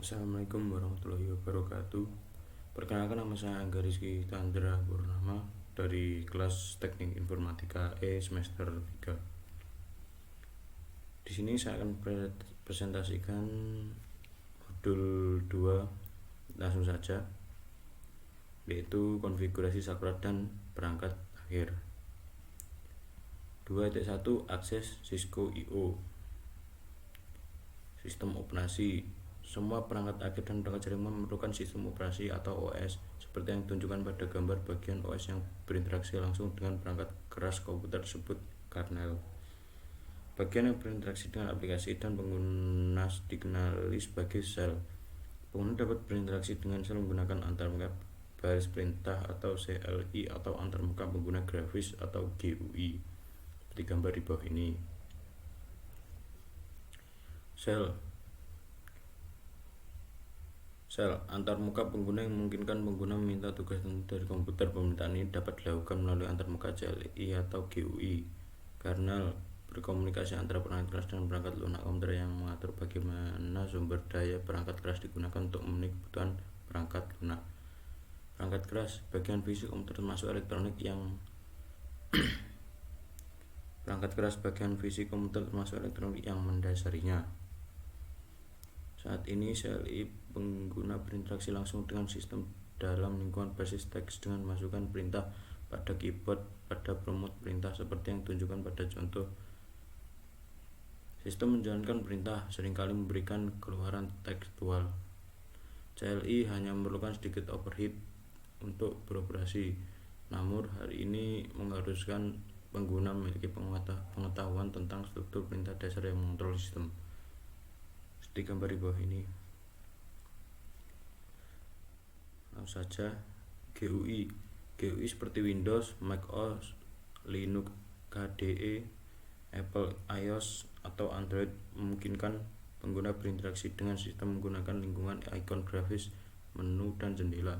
Assalamualaikum warahmatullahi wabarakatuh. Perkenalkan, nama saya Angga Rizky Tandra Purnama dari kelas Teknik Informatika E semester 3. Di sini saya akan presentasikan modul 2, langsung saja, yaitu konfigurasi saklar dan perangkat akhir. 2.1 Akses Cisco I/O. Sistem operasi. Semua perangkat akhir dan perangkat jaringan memerlukan sistem operasi atau OS, seperti yang ditunjukkan pada gambar. Bagian OS yang berinteraksi langsung dengan perangkat keras komputer disebut kernel. Bagian yang berinteraksi dengan aplikasi dan pengguna dikenali sebagai sel. Pengguna dapat berinteraksi dengan sel menggunakan antarmuka baris perintah atau CLI atau antarmuka pengguna grafis atau GUI, seperti gambar di bawah ini. Sel antarmuka pengguna yang memungkinkan pengguna meminta tugas tertentu dari komputer. Permintaan ini dapat dilakukan melalui antarmuka CLI atau GUI. Kernel berkomunikasi antara perangkat keras dan perangkat lunak komputer yang mengatur bagaimana sumber daya perangkat keras digunakan untuk memenuhi kebutuhan perangkat lunak. Perangkat keras, bagian fisik komputer termasuk elektronik yang mendasarinya. Saat ini CLI pengguna berinteraksi langsung dengan sistem dalam lingkungan basis teks dengan masukkan perintah pada keyboard pada promot perintah seperti yang ditunjukkan pada contoh. Sistem menjalankan perintah seringkali memberikan keluaran tekstual. CLI hanya memerlukan sedikit overhead untuk beroperasi, namun hari ini mengharuskan pengguna memiliki pengetahuan tentang struktur perintah dasar yang mengontrol sistem, seperti gambar di bawah ini. Langsung saja, GUI seperti Windows, Mac OS, Linux, KDE, Apple iOS atau Android memungkinkan pengguna berinteraksi dengan sistem menggunakan lingkungan ikon grafis, menu, dan jendela.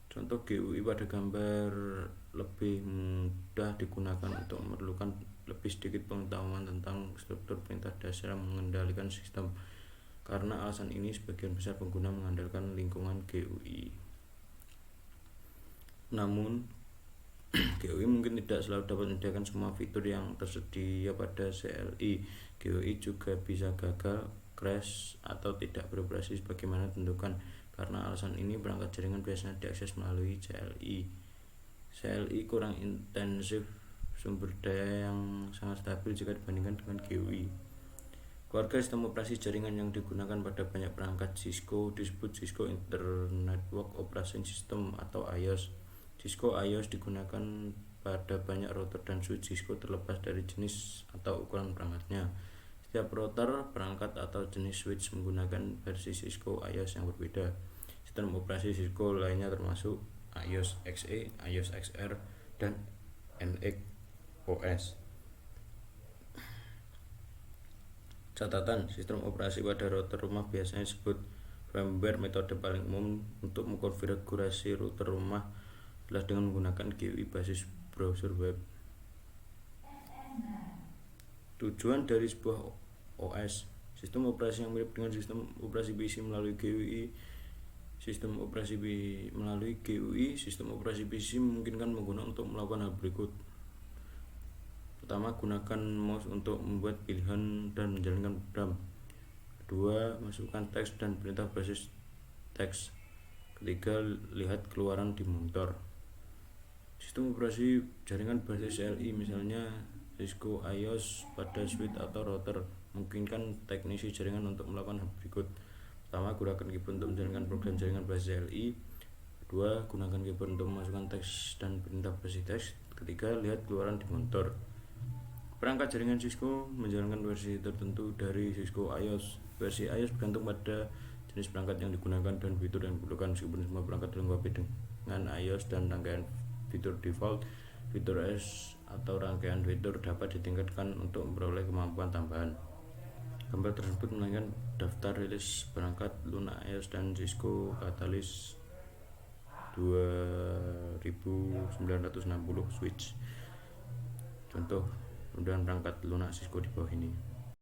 Contoh GUI pada gambar lebih mudah digunakan untuk memerlukan lebih sedikit pengetahuan tentang struktur perintah dasar yang mengendalikan sistem. Karena alasan ini, sebagian besar pengguna mengandalkan lingkungan GUI. Namun, GUI mungkin tidak selalu dapat menyediakan semua fitur yang tersedia pada CLI. GUI juga bisa gagal, crash, atau tidak beroperasi sebagaimana ditentukan. Karena alasan ini, perangkat jaringan biasanya diakses melalui CLI. CLI kurang intensif sumber daya yang sangat stabil jika dibandingkan dengan GUI. Keluarga sistem operasi jaringan yang digunakan pada banyak perangkat Cisco disebut Cisco Network Operating System atau iOS. Cisco iOS digunakan pada banyak router dan switch Cisco terlepas dari jenis atau ukuran perangkatnya. Setiap router, perangkat, atau jenis switch menggunakan versi Cisco iOS yang berbeda. Sistem operasi Cisco lainnya termasuk iOS XE, iOS XR, dan NX OS. Catatan, sistem operasi pada router rumah biasanya disebut firmware. Metode paling umum untuk mengkonfigurasi router rumah adalah dengan menggunakan GUI basis browser web. Tujuan dari sebuah OS, sistem operasi yang mirip dengan sistem operasi PC melalui GUI. Sistem operasi PC memungkinkan pengguna untuk melakukan hal berikut. Pertama, gunakan mouse untuk membuat pilihan dan menjalankan program. Kedua, masukkan teks dan perintah basis teks. Ketiga, lihat keluaran di monitor. Sistem operasi jaringan basis CLI, misalnya Cisco iOS pada switch atau router, memungkinkan teknisi jaringan untuk melakukan hal berikut. Pertama, gunakan keyboard untuk menjalankan program jaringan basis CLI. Kedua, gunakan keyboard untuk memasukkan teks dan perintah basis teks. Ketiga, lihat keluaran di monitor. Perangkat jaringan Cisco menjalankan versi tertentu dari Cisco iOS. Versi iOS bergantung pada jenis perangkat yang digunakan dan fitur yang diperlukan. Meskipun semua perangkat dilengkapi dengan iOS dan rangkaian fitur default, fitur S atau rangkaian fitur dapat ditingkatkan untuk memperoleh kemampuan tambahan. Gambar tersebut menampilkan daftar rilis perangkat lunak iOS dan Cisco Catalyst 2960 switch. Contoh penggunaan perangkat lunak Cisco di bawah ini.